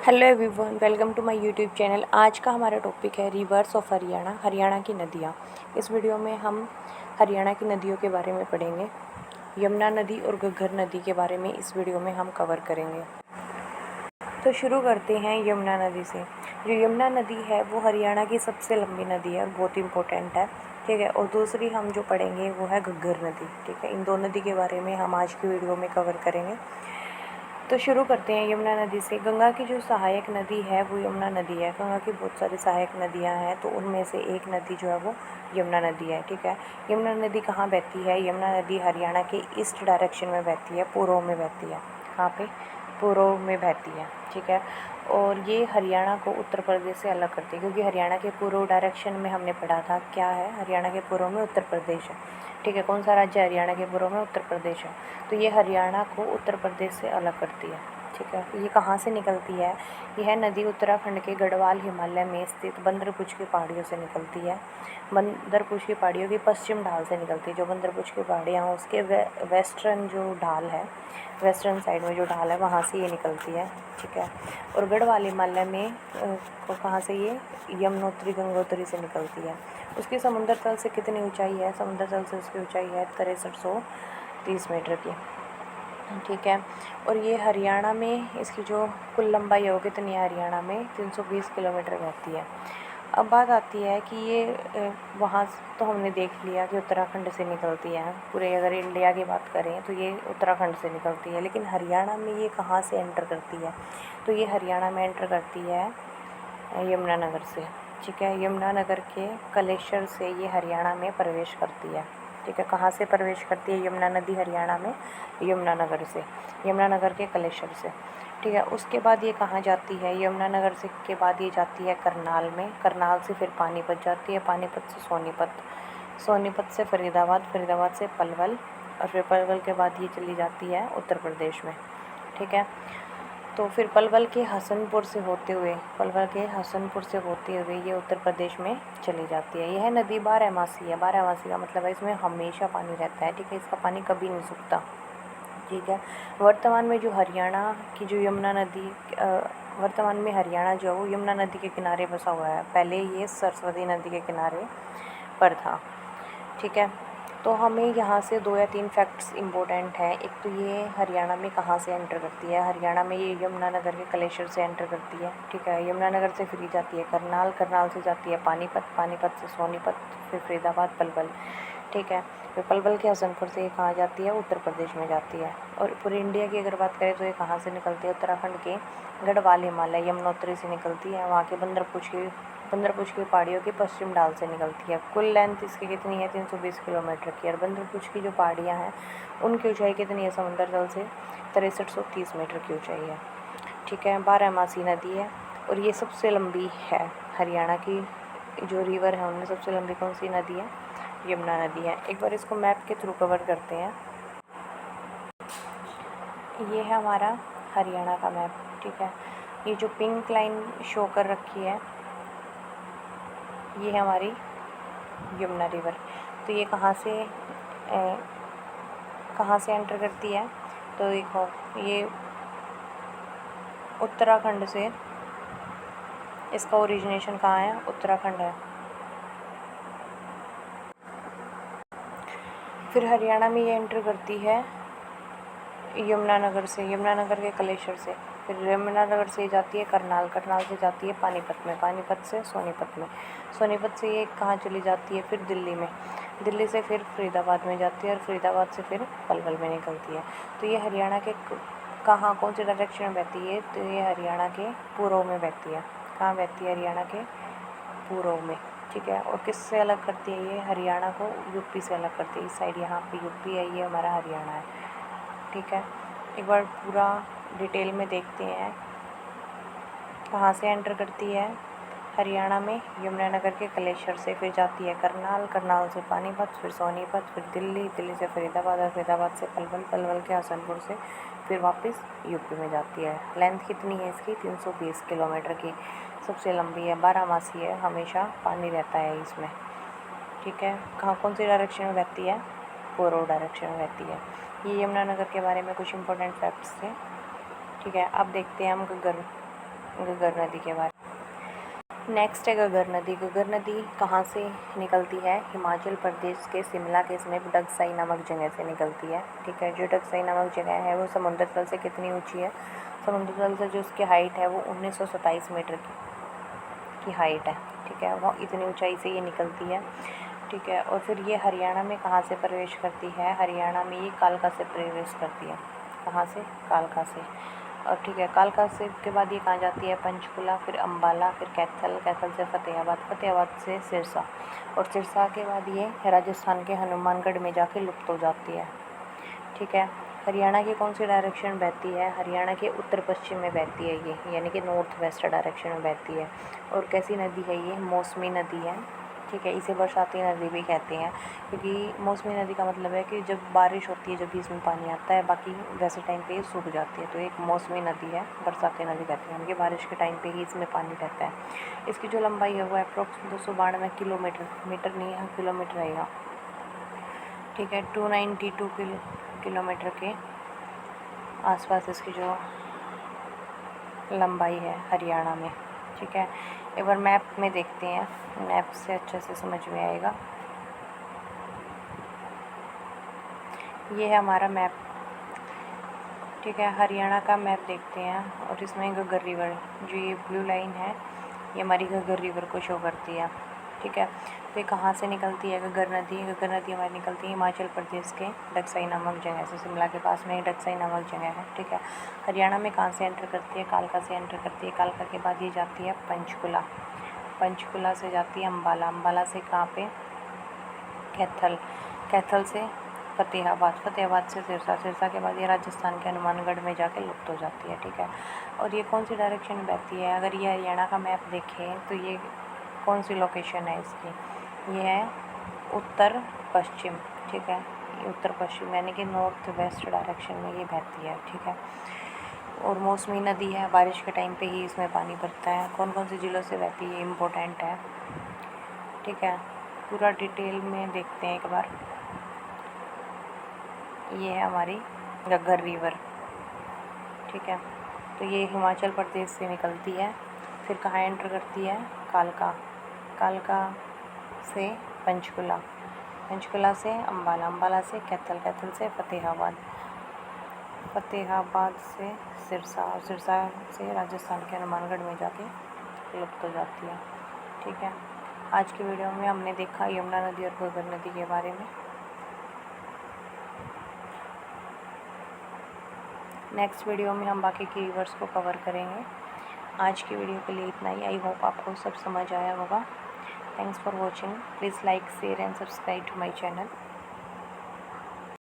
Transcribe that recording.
Hello everyone, welcome to my YouTube channel. आज का हमारा टॉपिक है रिवर्स ऑफ हरियाणा, हरियाणा की नदियाँ। इस वीडियो में हम हरियाणा की नदियों के बारे में पढ़ेंगे। यमुना नदी और घग्गर नदी के बारे में इस वीडियो में हम कवर करेंगे। तो शुरू करते हैं यमुना नदी से। जो यमुना नदी है वो हरियाणा की सबसे लंबी नदी है और बहुत इंपॉर्टेंट है, ठीक है। और दूसरी हम जो पढ़ेंगे वो है घग्गर नदी, ठीक है। इन दो नदी के बारे में हम आज की वीडियो में कवर करेंगे। तो शुरू करते हैं यमुना नदी से। गंगा की जो सहायक नदी है वो यमुना नदी है। गंगा की बहुत सारी सहायक नदियां हैं, तो उनमें से एक नदी जो है वो यमुना नदी है, ठीक है। यमुना नदी कहाँ बहती है? यमुना नदी हरियाणा के ईस्ट डायरेक्शन में बहती है, पूर्व में बहती है। कहाँ पे? पूर्व में बहती है, ठीक है। और ये हरियाणा को उत्तर प्रदेश से अलग करती है, क्योंकि हरियाणा के पूर्व डायरेक्शन में हमने पढ़ा था क्या है, हरियाणा के पूर्व में उत्तर प्रदेश है, ठीक है। कौन सा राज्य हरियाणा के पूर्व में? उत्तर प्रदेश है। तो ये हरियाणा को उत्तर प्रदेश से अलग करती है, ठीक है। ये कहाँ से निकलती है? यह नदी उत्तराखंड के गढ़वाल हिमालय में स्थित बंदरपुछ की पहाड़ियों से निकलती है। बंदरपुछ की पहाड़ियों की पश्चिम ढाल से निकलती है। जो बंदरपुछ की पहाड़ियाँ हैं उसके वेस्टर्न जो ढाल है, वेस्टर्न साइड में जो ढाल है वहाँ से ये निकलती है, ठीक है। और गढ़वाल हिमालय में कहाँ से? ये यमुनोत्री गंगोत्री से निकलती है। उसकी समुद्र तल से कितनी ऊंचाई है? समुद्र तल से उसकी ऊंचाई है 6330 मीटर की, ठीक है। और ये हरियाणा में इसकी जो कुल लंबाई है वो कितनी है? हरियाणा में 320 किलोमीटर बहती है। अब बात आती है कि ये वहाँ तो हमने देख लिया कि उत्तराखंड से निकलती है। पूरे अगर इंडिया की बात करें तो ये उत्तराखंड से निकलती है, लेकिन हरियाणा में ये कहाँ से एंटर करती है? तो ये हरियाणा में एंटर करती है यमुनानगर से, ठीक है। यमुनानगर के कलेश्वर से ये हरियाणा में प्रवेश करती है, ठीक है। कहाँ से प्रवेश करती है यमुना नदी हरियाणा में? यमुनानगर से, यमुनानगर के कलेश्वर से, ठीक है। उसके बाद ये कहाँ जाती है? यमुनानगर से के बाद ये जाती है करनाल में, करनाल से फिर पानीपत जाती है, पानीपत से सोनीपत, सोनीपत से फरीदाबाद, फरीदाबाद से पलवल, और फिर पलवल के बाद ये चली जाती है उत्तर प्रदेश में, ठीक है। तो फिर पलवल के हसनपुर से होते हुए, पलवल के हसनपुर से होते हुए ये उत्तर प्रदेश में चली जाती है। यह नदी बारहमासी है। बारहमासी का मतलब है इसमें हमेशा पानी रहता है, ठीक है। इसका पानी कभी नहीं सूखता, ठीक है। वर्तमान में जो हरियाणा की जो यमुना नदी वर्तमान में हरियाणा जो है वो यमुना नदी के किनारे बसा हुआ है। पहले ये सरस्वती नदी के किनारे पर था, ठीक है। तो हमें यहाँ से 2 या 3 फैक्ट्स इम्पोर्टेंट हैं। एक तो ये हरियाणा में कहाँ से एंटर करती है? हरियाणा में ये यमुनानगर के कलेश्वर से एंटर करती है, ठीक है। यमुनानगर से फिर जाती है करनाल, करनाल से जाती है पानीपत, पानीपत से सोनीपत, फिर फरीदाबाद, पलवल, ठीक है। फिर पलवल के हसनपुर से ये कहाँ जाती है? उत्तर प्रदेश में जाती है। और पूरे इंडिया की अगर बात करें तो ये कहाँ से निकलती है? उत्तराखंड के गढ़वाल हिमालय यमुनोत्री से निकलती है। वहाँ के बंदरपुछ की पहाड़ियों की पश्चिम ढाल से निकलती है। कुल लेंथ इसकी कितनी है? 320 किलोमीटर की। और बंदरपुछ की जो पहाड़ियाँ हैं उनकी ऊंचाई कितनी है? समुद्र तल से 6330 मीटर की ऊंचाई है, ठीक है। बारहमासी नदी है और ये सबसे लंबी है। हरियाणा की जो रिवर है उनमें सबसे लंबी कौन सी नदी है? यमुना नदी है। एक बार इसको मैप के थ्रू कवर करते हैं। ये है हमारा हरियाणा का मैप, ठीक है। ये जो पिंक लाइन शो कर रखी है ये है हमारी यमुना रिवर। तो ये कहाँ से एंटर करती है? तो देखो ये उत्तराखंड से, इसका ओरिजिनेशन कहाँ है? उत्तराखंड है। फिर हरियाणा में ये एंटर करती है यमुनानगर से, यमुनानगर के कलेश्वर से। फिर यमुनानगर से जाती है करनाल, करनाल से जाती है पानीपत में, पानीपत से सोनीपत में, सोनीपत से ये कहाँ चली जाती है? फिर दिल्ली में, दिल्ली से फिर फरीदाबाद में जाती है और फरीदाबाद से फिर पलवल में निकलती है। तो ये हरियाणा के कहाँ, कौन से डायरेक्शन में बहती है? तो ये हरियाणा के पूर्व में बहती है। कहाँ बहती है? हरियाणा के पूर्व में, ठीक है। और किससे अलग करती है? ये हरियाणा को यूपी से अलग करती है। इस साइड यहाँ पे यूपी है, ये हमारा हरियाणा है, ठीक है। एक बार पूरा डिटेल में देखते हैं। कहाँ से एंटर करती है? हरियाणा में यमुनानगर के कलेश्वर से, फिर जाती है करनाल, करनाल से पानीपत, फिर सोनीपत, फिर दिल्ली, दिल्ली से फरीदाबाद, और फरीदाबाद से पलवल, पलवल के हसनपुर से फिर वापस यूपी में जाती है। लेंथ कितनी है इसकी? 320 किलोमीटर की। सबसे लंबी है, बारहमासी है, हमेशा पानी रहता है इसमें, ठीक है। कहाँ, कौन सी डायरेक्शन में बहती है? पूर्व डायरेक्शन में बहती है। ये यमुनानगर के बारे में कुछ इंपॉर्टेंट फैक्ट्स थे, ठीक है। अब देखते हैं हम घग्गर घग्गर नदी के बारे में। नेक्स्ट है घग्गर नदी। घग्गर नदी कहाँ से निकलती है? हिमाचल प्रदेश के शिमला के समीप डगसाई नामक जगह से निकलती है। ठीक है, जो डगसाई नामक जगह है वो समुद्र तल से कितनी ऊंची है? समुद्र तल से जो उसकी हाइट है वो 1927 मीटर की हाइट है। ठीक है, वो इतनी ऊंचाई से ये निकलती है। ठीक है, और फिर ये हरियाणा में कहाँ से प्रवेश करती है? हरियाणा में ये कालका से प्रवेश करती है। कहाँ से? कालका से। और ठीक है, कालका से के बाद ये कहाँ जाती है? पंचकुला, फिर अम्बाला, फिर कैथल, कैथल से फतेहाबाद, फतेहाबाद से सिरसा, और सिरसा के बाद ये राजस्थान के हनुमानगढ़ में जाके लुप्त हो जाती है। ठीक है, हरियाणा की कौन सी डायरेक्शन बहती है? हरियाणा के उत्तर पश्चिम में बहती है ये, यानी कि नॉर्थ वेस्ट डायरेक्शन में बहती है। और कैसी नदी है ये? मौसमी नदी है। ठीक है, इसे बरसाती नदी भी कहते हैं, क्योंकि मौसमी नदी का मतलब है कि जब बारिश होती है जब भी इसमें पानी आता है, बाकी वैसे टाइम पे ये सूख जाती है, तो एक मौसमी नदी है, बरसाती नदी कहते हैं, यानी कि बारिश के टाइम पे ही इसमें पानी रहता है। इसकी जो लंबाई है वो अप्रोक्स 292 किलोमीटर, मीटर नहीं है, किलोमीटर रहेगा। ठीक है, 292 किलोमीटर के आसपास इसकी जो लंबाई है हरियाणा में। ठीक है, एक बार मैप में देखते हैं, मैप से अच्छे से समझ में आएगा। ये है हमारा मैप। ठीक है, हरियाणा का मैप देखते हैं, और इसमें घग्गर रिवर, जो ये ब्लू लाइन है ये हमारी घग्गर रिवर को शो करती है। ठीक है, तो ये कहाँ से निकलती है घग्गर नदी? घग्गर नदी हमारी निकलती है हिमाचल प्रदेश के डगसाई नामक जगह से। शिमला के पास में ही डगसाई नामक जगह है। ठीक है, हरियाणा में कहाँ से एंटर करती है? कालका से एंटर करती है। कालका के बाद ये जाती है पंचकुला, पंचकुला से जाती है अम्बाला, अम्बाला से कहाँ पे? कैथल, कैथल से फतेहाबाद, फतेहाबाद से सिरसा, सिरसा के बाद ये राजस्थान के हनुमानगढ़ में जाके लुप्त हो जाती है। ठीक है, और ये कौन सी डायरेक्शन में बहती है? अगर ये हरियाणा का मैप देखें तो ये कौन सी लोकेशन है इसकी? ये है उत्तर पश्चिम। ठीक है, ये उत्तर पश्चिम यानी कि नॉर्थ वेस्ट डायरेक्शन में ये बहती है। ठीक है, और मौसमी नदी है, बारिश के टाइम पे ही इसमें पानी भरता है। कौन कौन से ज़िलों से बहती है इम्पोर्टेंट है। ठीक है, पूरा डिटेल में देखते हैं एक बार। ये है हमारी घग्गर रिवर। ठीक है, तो ये हिमाचल प्रदेश से निकलती है, फिर कहाँ एंटर करती है? कालका, कालका से पंचकुला, पंचकुला से अम्बाला, अम्बाला से कैथल, कैथल से फतेहाबाद, फतेहाबाद से सिरसा, और सिरसा से राजस्थान के हनुमानगढ़ में जाके लुप्त हो जाती है। ठीक है, आज की वीडियो में हमने देखा यमुना नदी और घग्गर नदी के बारे में। नेक्स्ट वीडियो में हम बाकी की रिवर्स को कवर करेंगे। आज की वीडियो के लिए इतना ही। आई होप आपको सब समझ आया होगा। Thanks for watching. Please like, share and subscribe to my channel.